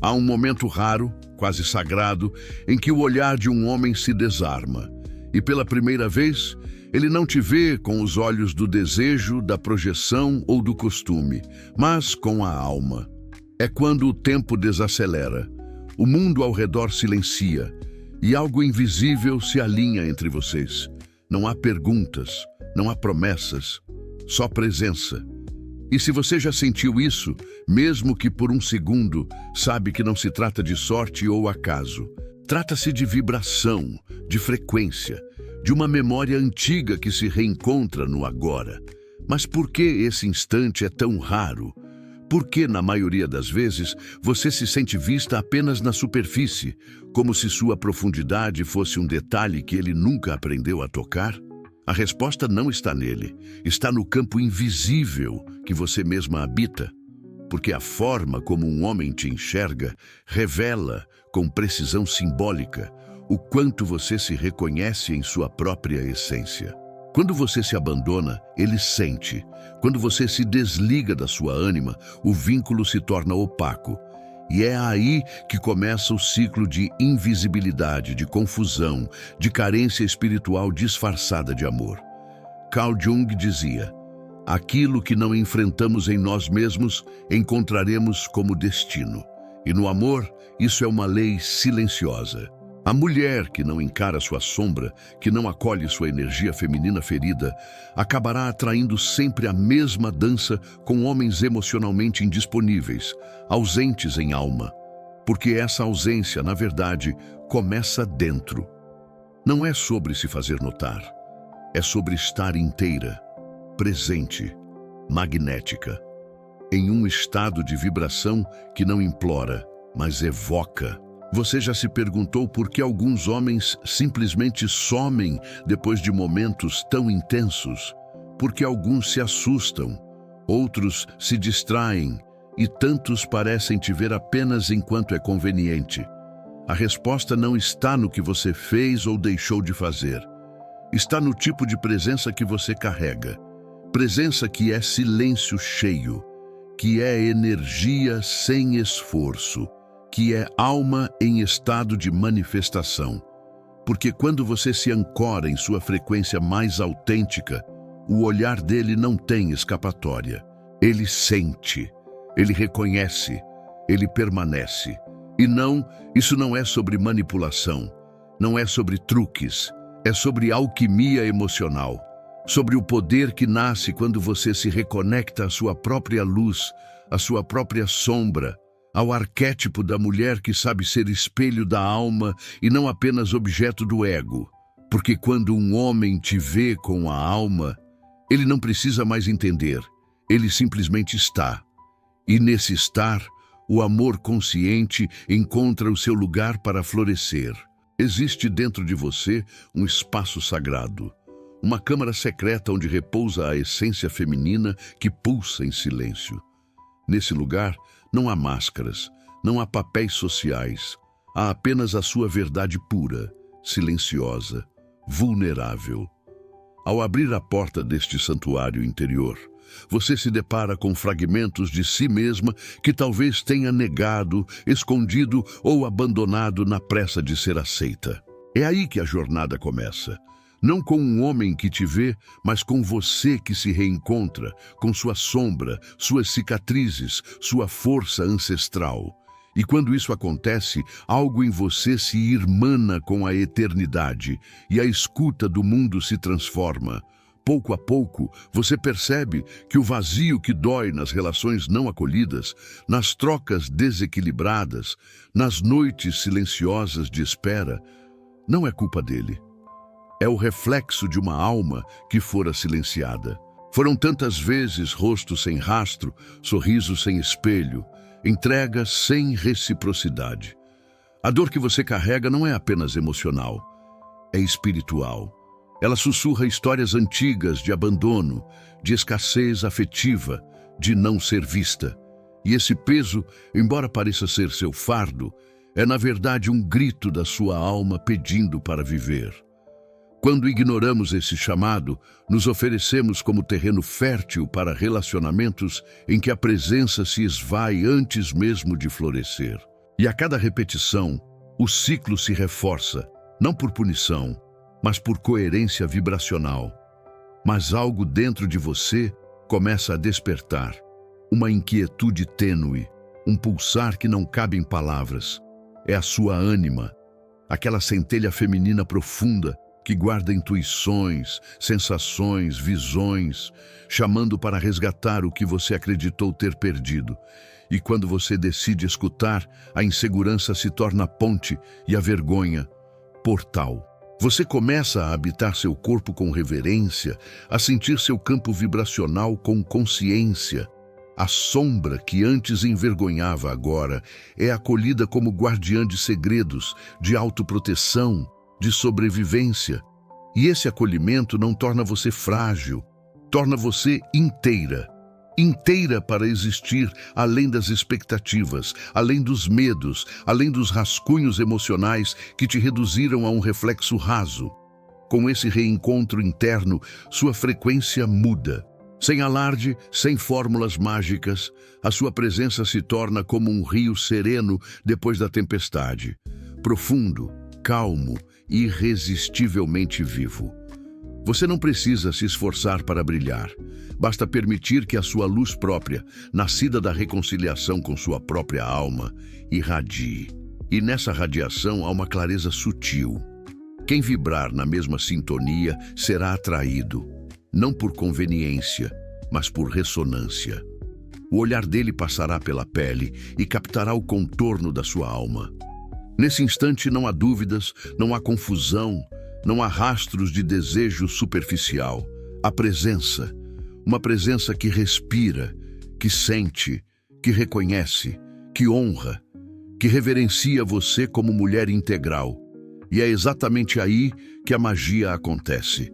Há um momento raro, quase sagrado, em que o olhar de um homem se desarma. E pela primeira vez, ele não te vê com os olhos do desejo, da projeção ou do costume, mas com a alma. É quando o tempo desacelera, o mundo ao redor silencia e algo invisível se alinha entre vocês. Não há perguntas, não há promessas, só presença. E se você já sentiu isso, mesmo que por um segundo, sabe que não se trata de sorte ou acaso. Trata-se de vibração, de frequência, de uma memória antiga que se reencontra no agora. Mas por que esse instante é tão raro? Por que, na maioria das vezes, você se sente vista apenas na superfície, como se sua profundidade fosse um detalhe que ele nunca aprendeu a tocar? A resposta não está nele, está no campo invisível que você mesma habita. Porque a forma como um homem te enxerga revela, com precisão simbólica, o quanto você se reconhece em sua própria essência. Quando você se abandona, ele sente. Quando você se desliga da sua ânima, o vínculo se torna opaco. E é aí que começa o ciclo de invisibilidade, de confusão, de carência espiritual disfarçada de amor. Carl Jung dizia: aquilo que não enfrentamos em nós mesmos, encontraremos como destino. E no amor, isso é uma lei silenciosa. A mulher que não encara sua sombra, que não acolhe sua energia feminina ferida, acabará atraindo sempre a mesma dança com homens emocionalmente indisponíveis, ausentes em alma. Porque essa ausência, na verdade, começa dentro. Não é sobre se fazer notar, é sobre estar inteira, presente, magnética, em um estado de vibração que não implora, mas evoca. Você já se perguntou por que alguns homens simplesmente somem depois de momentos tão intensos? Por que alguns se assustam, outros se distraem e tantos parecem te ver apenas enquanto é conveniente? A resposta não está no que você fez ou deixou de fazer. Está no tipo de presença que você carrega. Presença que é silêncio cheio, que é energia sem esforço, que é alma em estado de manifestação. Porque quando você se ancora em sua frequência mais autêntica, o olhar dele não tem escapatória. Ele sente, ele reconhece, ele permanece. E não, isso não é sobre manipulação, não é sobre truques, é sobre alquimia emocional, sobre o poder que nasce quando você se reconecta à sua própria luz, à sua própria sombra, ao arquétipo da mulher que sabe ser espelho da alma e não apenas objeto do ego. Porque quando um homem te vê com a alma, ele não precisa mais entender, ele simplesmente está. E nesse estar, o amor consciente encontra o seu lugar para florescer. Existe dentro de você um espaço sagrado, uma câmara secreta onde repousa a essência feminina que pulsa em silêncio. Nesse lugar, não há máscaras, não há papéis sociais, há apenas a sua verdade pura, silenciosa, vulnerável. Ao abrir a porta deste santuário interior, você se depara com fragmentos de si mesma que talvez tenha negado, escondido ou abandonado na pressa de ser aceita. É aí que a jornada começa. Não com um homem que te vê, mas com você que se reencontra, com sua sombra, suas cicatrizes, sua força ancestral. E quando isso acontece, algo em você se irmana com a eternidade e a escuta do mundo se transforma. Pouco a pouco, você percebe que o vazio que dói nas relações não acolhidas, nas trocas desequilibradas, nas noites silenciosas de espera, não é culpa dele. É o reflexo de uma alma que fora silenciada. Foram tantas vezes rostos sem rastro, sorrisos sem espelho, entregas sem reciprocidade. A dor que você carrega não é apenas emocional, é espiritual. Ela sussurra histórias antigas de abandono, de escassez afetiva, de não ser vista. E esse peso, embora pareça ser seu fardo, é na verdade um grito da sua alma pedindo para viver. Quando ignoramos esse chamado, nos oferecemos como terreno fértil para relacionamentos em que a presença se esvai antes mesmo de florescer. E a cada repetição, o ciclo se reforça, não por punição, mas por coerência vibracional. Mas algo dentro de você começa a despertar, uma inquietude tênue, um pulsar que não cabe em palavras. É a sua ânima, aquela centelha feminina profunda que guarda intuições, sensações, visões, chamando para resgatar o que você acreditou ter perdido. E quando você decide escutar, a insegurança se torna ponte e a vergonha, portal. Você começa a habitar seu corpo com reverência, a sentir seu campo vibracional com consciência. A sombra que antes envergonhava agora é acolhida como guardiã de segredos, de autoproteção, de sobrevivência. E esse acolhimento não torna você frágil, torna você inteira. Inteira para existir além das expectativas, além dos medos, além dos rascunhos emocionais que te reduziram a um reflexo raso. Com esse reencontro interno, sua frequência muda. Sem alarde, sem fórmulas mágicas, a sua presença se torna como um rio sereno depois da tempestade. Profundo, calmo, irresistivelmente vivo. Você não precisa se esforçar para brilhar. Basta permitir que a sua luz própria, nascida da reconciliação com sua própria alma, irradie. E nessa radiação há uma clareza sutil. Quem vibrar na mesma sintonia será atraído, não por conveniência, mas por ressonância. O olhar dele passará pela pele e captará o contorno da sua alma. Nesse instante não há dúvidas, não há confusão, não há rastros de desejo superficial. Há presença, uma presença que respira, que sente, que reconhece, que honra, que reverencia você como mulher integral. E é exatamente aí que a magia acontece.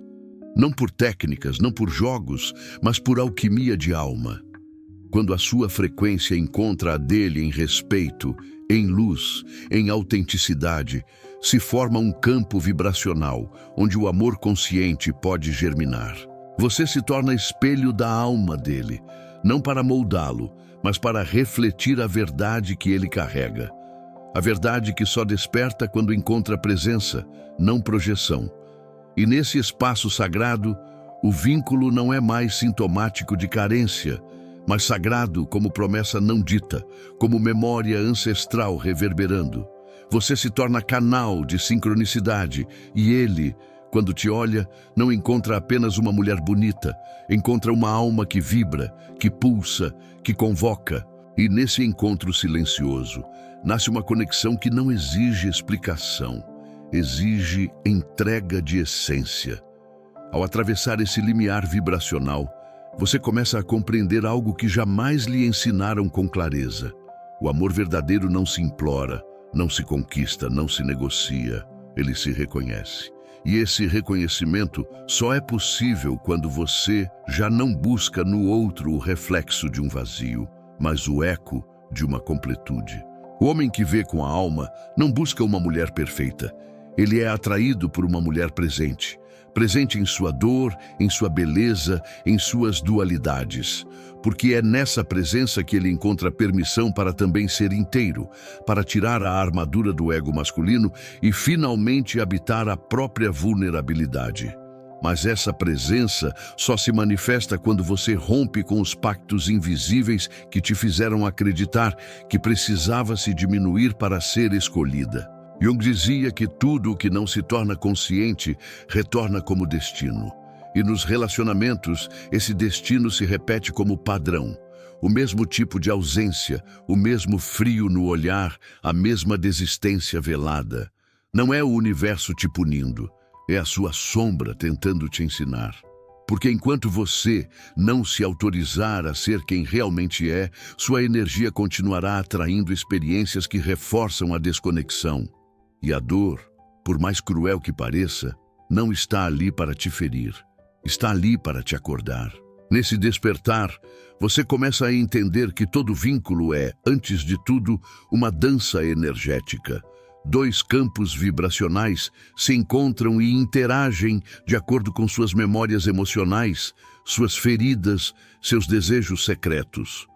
Não por técnicas, não por jogos, mas por alquimia de alma. Quando a sua frequência encontra a dele em respeito, em luz, em autenticidade, se forma um campo vibracional, onde o amor consciente pode germinar. Você se torna espelho da alma dele, não para moldá-lo, mas para refletir a verdade que ele carrega. A verdade que só desperta quando encontra presença, não projeção. E nesse espaço sagrado, o vínculo não é mais sintomático de carência, mas sagrado como promessa não dita, como memória ancestral reverberando. Você se torna canal de sincronicidade e ele, quando te olha, não encontra apenas uma mulher bonita, encontra uma alma que vibra, que pulsa, que convoca. E nesse encontro silencioso, nasce uma conexão que não exige explicação, exige entrega de essência. Ao atravessar esse limiar vibracional, você começa a compreender algo que jamais lhe ensinaram com clareza. O amor verdadeiro não se implora, não se conquista, não se negocia, ele se reconhece. E esse reconhecimento só é possível quando você já não busca no outro o reflexo de um vazio, mas o eco de uma completude. O homem que vê com a alma não busca uma mulher perfeita. Ele é atraído por uma mulher presente. Presente em sua dor, em sua beleza, em suas dualidades. Porque é nessa presença que ele encontra permissão para também ser inteiro, para tirar a armadura do ego masculino e finalmente habitar a própria vulnerabilidade. Mas essa presença só se manifesta quando você rompe com os pactos invisíveis que te fizeram acreditar que precisava se diminuir para ser escolhida. Jung dizia que tudo o que não se torna consciente retorna como destino. E nos relacionamentos, esse destino se repete como padrão. O mesmo tipo de ausência, o mesmo frio no olhar, a mesma desistência velada. Não é o universo te punindo, é a sua sombra tentando te ensinar. Porque enquanto você não se autorizar a ser quem realmente é, sua energia continuará atraindo experiências que reforçam a desconexão. E a dor, por mais cruel que pareça, não está ali para te ferir. Está ali para te acordar. Nesse despertar, você começa a entender que todo vínculo é, antes de tudo, uma dança energética. Dois campos vibracionais se encontram e interagem de acordo com suas memórias emocionais, suas feridas, seus desejos secretos.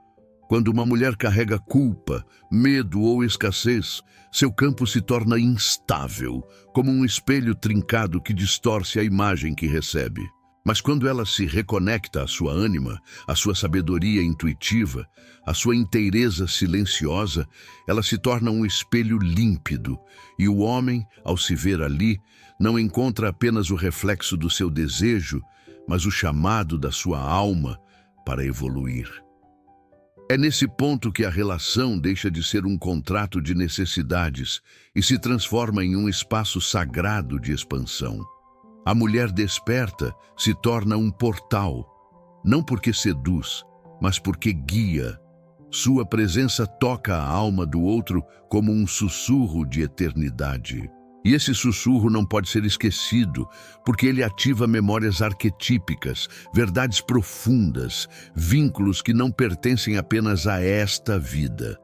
Quando uma mulher carrega culpa, medo ou escassez, seu campo se torna instável, como um espelho trincado que distorce a imagem que recebe. Mas quando ela se reconecta à sua ânima, à sua sabedoria intuitiva, à sua inteireza silenciosa, ela se torna um espelho límpido, e o homem, ao se ver ali, não encontra apenas o reflexo do seu desejo, mas o chamado da sua alma para evoluir. É nesse ponto que a relação deixa de ser um contrato de necessidades e se transforma em um espaço sagrado de expansão. A mulher desperta se torna um portal, não porque seduz, mas porque guia. Sua presença toca a alma do outro como um sussurro de eternidade. E esse sussurro não pode ser esquecido, porque ele ativa memórias arquetípicas, verdades profundas, vínculos que não pertencem apenas a esta vida.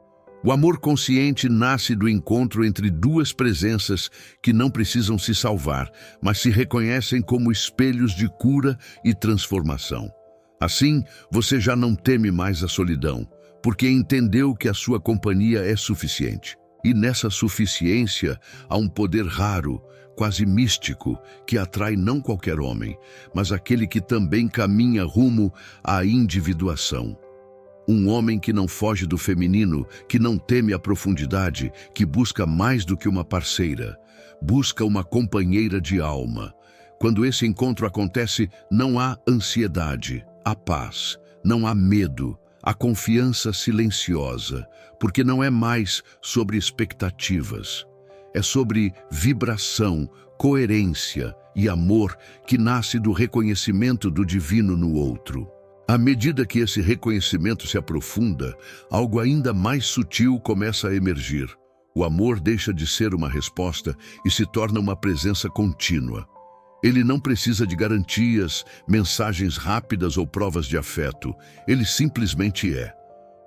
O amor consciente nasce do encontro entre duas presenças que não precisam se salvar, mas se reconhecem como espelhos de cura e transformação. Assim, você já não teme mais a solidão, porque entendeu que a sua companhia é suficiente. E nessa suficiência há um poder raro, quase místico, que atrai não qualquer homem, mas aquele que também caminha rumo à individuação. Um homem que não foge do feminino, que não teme a profundidade, que busca mais do que uma parceira, busca uma companheira de alma. Quando esse encontro acontece, não há ansiedade, há paz, não há medo, há confiança silenciosa, porque não é mais sobre expectativas. É sobre vibração, coerência e amor que nasce do reconhecimento do divino no outro. À medida que esse reconhecimento se aprofunda, algo ainda mais sutil começa a emergir. O amor deixa de ser uma resposta e se torna uma presença contínua. Ele não precisa de garantias, mensagens rápidas ou provas de afeto. Ele simplesmente é.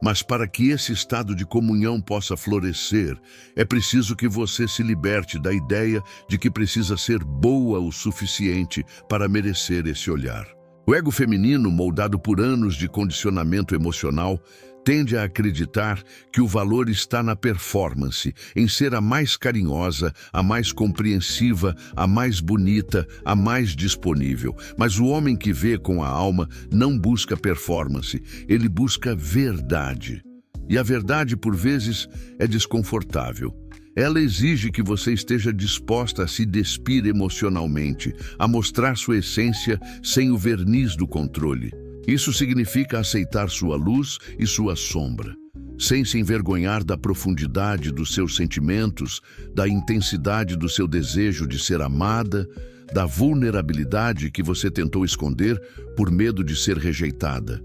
Mas para que esse estado de comunhão possa florescer, é preciso que você se liberte da ideia de que precisa ser boa o suficiente para merecer esse olhar. O ego feminino, moldado por anos de condicionamento emocional, tende a acreditar que o valor está na performance, em ser a mais carinhosa, a mais compreensiva, a mais bonita, a mais disponível. Mas o homem que vê com a alma não busca performance, ele busca verdade. E a verdade, por vezes, é desconfortável. Ela exige que você esteja disposta a se despir emocionalmente, a mostrar sua essência sem o verniz do controle. Isso significa aceitar sua luz e sua sombra, sem se envergonhar da profundidade dos seus sentimentos, da intensidade do seu desejo de ser amada, da vulnerabilidade que você tentou esconder por medo de ser rejeitada.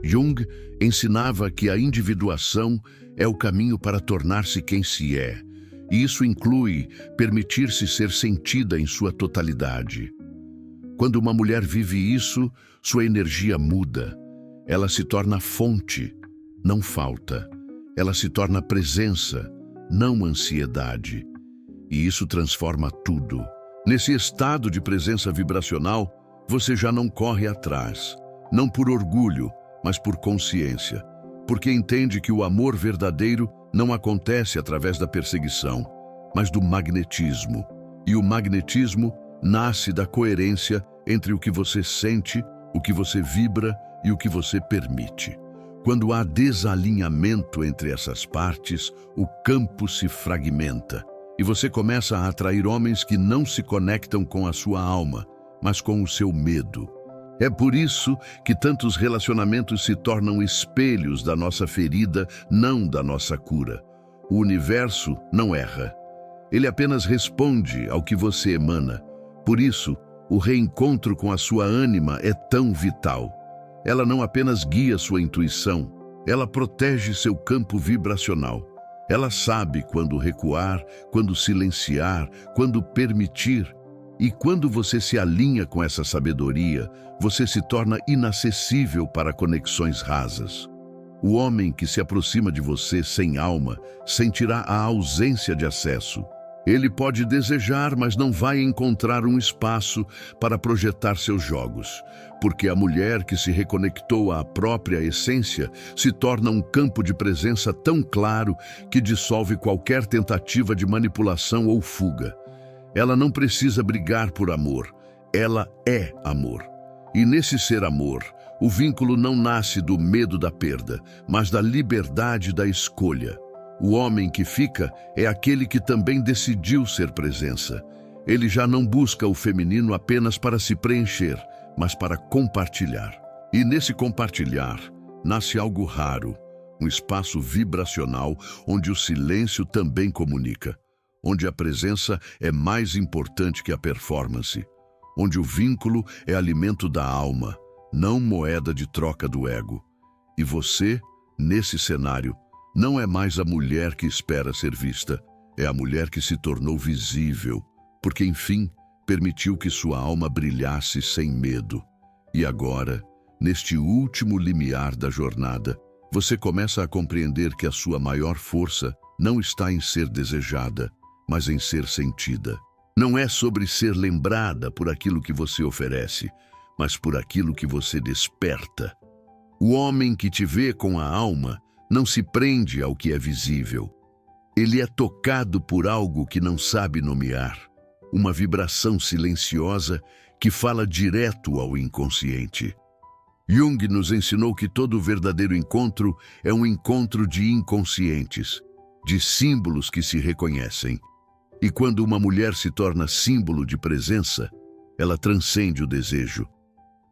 Jung ensinava que a individuação é o caminho para tornar-se quem se é, e isso inclui permitir-se ser sentida em sua totalidade. Quando uma mulher vive isso, sua energia muda. Ela se torna fonte, não falta. Ela se torna presença, não ansiedade. E isso transforma tudo. Nesse estado de presença vibracional, você já não corre atrás, não por orgulho, mas por consciência, porque entende que o amor verdadeiro não acontece através da perseguição, mas do magnetismo. E o magnetismo nasce da coerência entre o que você sente, o que você vibra e o que você permite. Quando há desalinhamento entre essas partes, o campo se fragmenta e você começa a atrair homens que não se conectam com a sua alma, mas com o seu medo. É por isso que tantos relacionamentos se tornam espelhos da nossa ferida, não da nossa cura. O universo não erra. Ele apenas responde ao que você emana. Por isso, o reencontro com a sua ânima é tão vital. Ela não apenas guia sua intuição, ela protege seu campo vibracional. Ela sabe quando recuar, quando silenciar, quando permitir. E quando você se alinha com essa sabedoria, você se torna inacessível para conexões rasas. O homem que se aproxima de você sem alma sentirá a ausência de acesso. Ele pode desejar, mas não vai encontrar um espaço para projetar seus jogos, porque a mulher que se reconectou à própria essência se torna um campo de presença tão claro que dissolve qualquer tentativa de manipulação ou fuga. Ela não precisa brigar por amor, ela é amor. E nesse ser amor, o vínculo não nasce do medo da perda, mas da liberdade da escolha. O homem que fica é aquele que também decidiu ser presença. Ele já não busca o feminino apenas para se preencher, mas para compartilhar. E nesse compartilhar, nasce algo raro, um espaço vibracional onde o silêncio também comunica, onde a presença é mais importante que a performance, onde o vínculo é alimento da alma, não moeda de troca do ego. E você, nesse cenário, não é mais a mulher que espera ser vista, é a mulher que se tornou visível, porque, enfim, permitiu que sua alma brilhasse sem medo. E agora, neste último limiar da jornada, você começa a compreender que a sua maior força não está em ser desejada, mas em ser sentida. Não é sobre ser lembrada por aquilo que você oferece, mas por aquilo que você desperta. O homem que te vê com a alma não se prende ao que é visível. Ele é tocado por algo que não sabe nomear, uma vibração silenciosa que fala direto ao inconsciente. Jung nos ensinou que todo verdadeiro encontro é um encontro de inconscientes, de símbolos que se reconhecem. E quando uma mulher se torna símbolo de presença, ela transcende o desejo.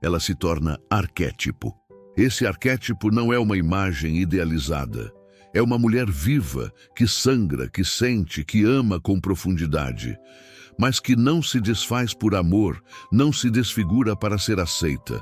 Ela se torna arquétipo. Esse arquétipo não é uma imagem idealizada. É uma mulher viva, que sangra, que sente, que ama com profundidade, mas que não se desfaz por amor, não se desfigura para ser aceita.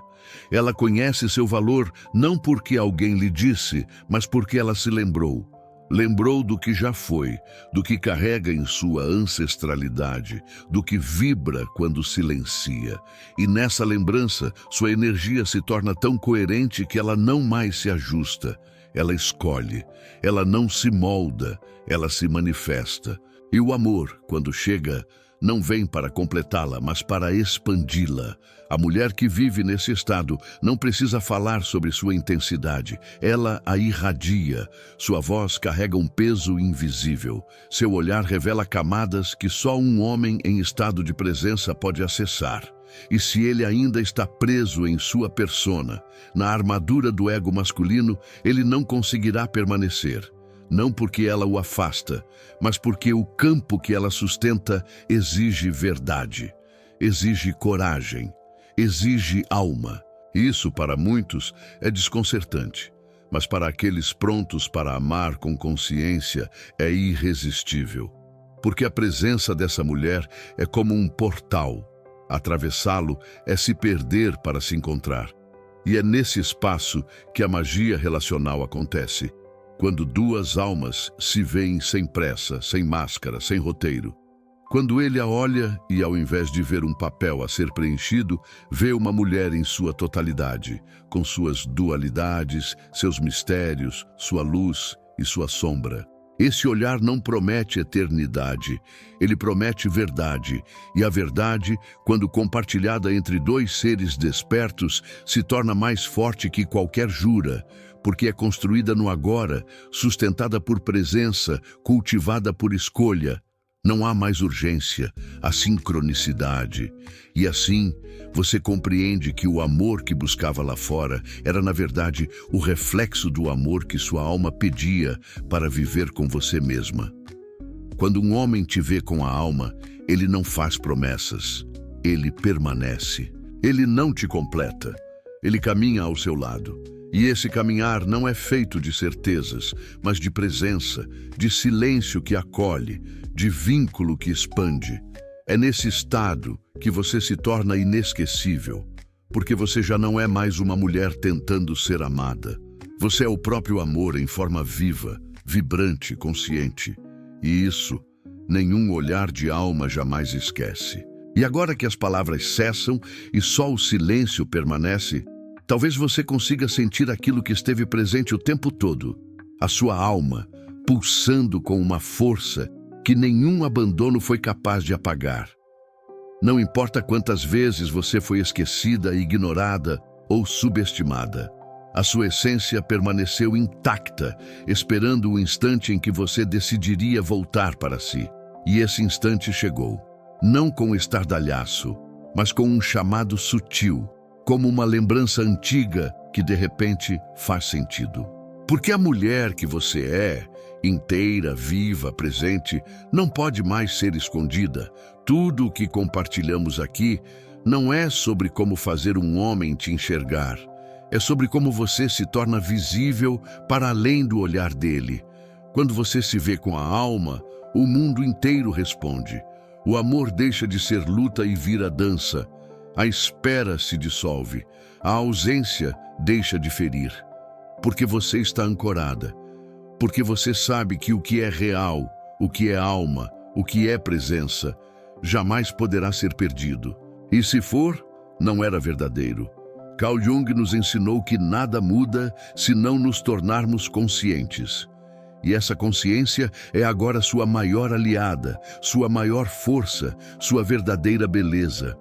Ela conhece seu valor não porque alguém lhe disse, mas porque ela se lembrou. Lembrou do que já foi, do que carrega em sua ancestralidade, do que vibra quando silencia. E nessa lembrança, sua energia se torna tão coerente que ela não mais se ajusta. Ela escolhe, ela não se molda, ela se manifesta. E o amor, quando chega, não vem para completá-la, mas para expandi-la. A mulher que vive nesse estado não precisa falar sobre sua intensidade. Ela a irradia. Sua voz carrega um peso invisível. Seu olhar revela camadas que só um homem em estado de presença pode acessar. E se ele ainda está preso em sua persona, na armadura do ego masculino, ele não conseguirá permanecer. Não porque ela o afasta, mas porque o campo que ela sustenta exige verdade, exige coragem, exige alma. Isso, para muitos, é desconcertante, mas para aqueles prontos para amar com consciência é irresistível. Porque a presença dessa mulher é como um portal. Atravessá-lo é se perder para se encontrar. E é nesse espaço que a magia relacional acontece. Quando duas almas se veem sem pressa, sem máscara, sem roteiro. Quando ele a olha e, ao invés de ver um papel a ser preenchido, vê uma mulher em sua totalidade, com suas dualidades, seus mistérios, sua luz e sua sombra. Esse olhar não promete eternidade, ele promete verdade, e a verdade, quando compartilhada entre dois seres despertos, se torna mais forte que qualquer jura, porque é construída no agora, sustentada por presença, cultivada por escolha. Não há mais urgência, há sincronicidade. E assim, você compreende que o amor que buscava lá fora era, na verdade, o reflexo do amor que sua alma pedia para viver com você mesma. Quando um homem te vê com a alma, ele não faz promessas, ele permanece. Ele não te completa, ele caminha ao seu lado. E esse caminhar não é feito de certezas, mas de presença, de silêncio que acolhe, de vínculo que expande. É nesse estado que você se torna inesquecível, porque você já não é mais uma mulher tentando ser amada. Você é o próprio amor em forma viva, vibrante, consciente. E isso, nenhum olhar de alma jamais esquece. E agora que as palavras cessam e só o silêncio permanece, talvez você consiga sentir aquilo que esteve presente o tempo todo, a sua alma, pulsando com uma força que nenhum abandono foi capaz de apagar. Não importa quantas vezes você foi esquecida, ignorada ou subestimada, a sua essência permaneceu intacta, esperando o instante em que você decidiria voltar para si. E esse instante chegou, não com estardalhaço, mas com um chamado sutil, como uma lembrança antiga que de repente faz sentido. Porque a mulher que você é, inteira, viva, presente, não pode mais ser escondida. Tudo o que compartilhamos aqui não é sobre como fazer um homem te enxergar. É sobre como você se torna visível para além do olhar dele. Quando você se vê com a alma, o mundo inteiro responde. O amor deixa de ser luta e vira dança. A espera se dissolve. A ausência deixa de ferir. Porque você está ancorada. Porque você sabe que o que é real, o que é alma, o que é presença, jamais poderá ser perdido. E se for, não era verdadeiro. Carl Jung nos ensinou que nada muda se não nos tornarmos conscientes. E essa consciência é agora sua maior aliada, sua maior força, sua verdadeira beleza.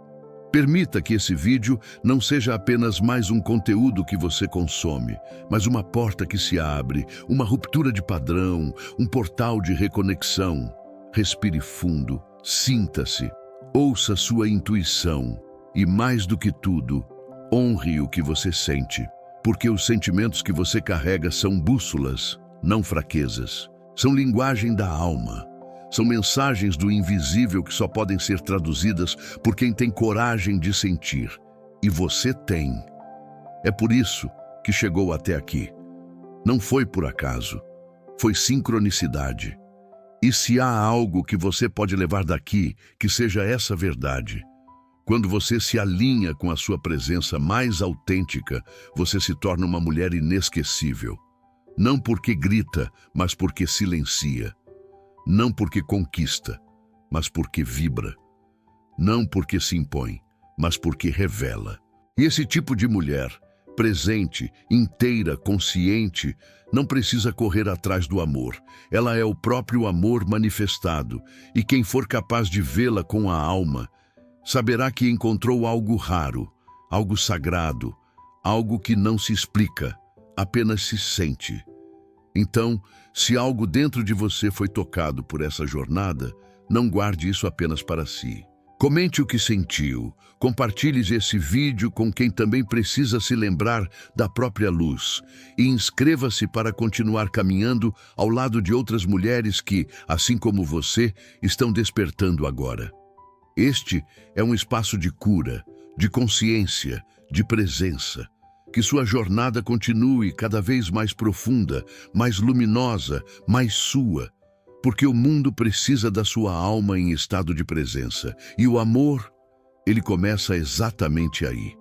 Permita que esse vídeo não seja apenas mais um conteúdo que você consome, mas uma porta que se abre, uma ruptura de padrão, um portal de reconexão. Respire fundo, sinta-se, ouça sua intuição e, mais do que tudo, honre o que você sente, porque os sentimentos que você carrega são bússolas, não fraquezas. São linguagem da alma. São mensagens do invisível que só podem ser traduzidas por quem tem coragem de sentir. E você tem. É por isso que chegou até aqui. Não foi por acaso. Foi sincronicidade. E se há algo que você pode levar daqui, que seja essa verdade. Quando você se alinha com a sua presença mais autêntica, você se torna uma mulher inesquecível. Não porque grita, mas porque silencia. Não porque conquista, mas porque vibra. Não porque se impõe, mas porque revela. E esse tipo de mulher, presente, inteira, consciente, não precisa correr atrás do amor. Ela é o próprio amor manifestado, e quem for capaz de vê-la com a alma, saberá que encontrou algo raro, algo sagrado, algo que não se explica, apenas se sente. Então, se algo dentro de você foi tocado por essa jornada, não guarde isso apenas para si. Comente o que sentiu, compartilhe esse vídeo com quem também precisa se lembrar da própria luz e inscreva-se para continuar caminhando ao lado de outras mulheres que, assim como você, estão despertando agora. Este é um espaço de cura, de consciência, de presença. Que sua jornada continue cada vez mais profunda, mais luminosa, mais sua, porque o mundo precisa da sua alma em estado de presença. E o amor, ele começa exatamente aí.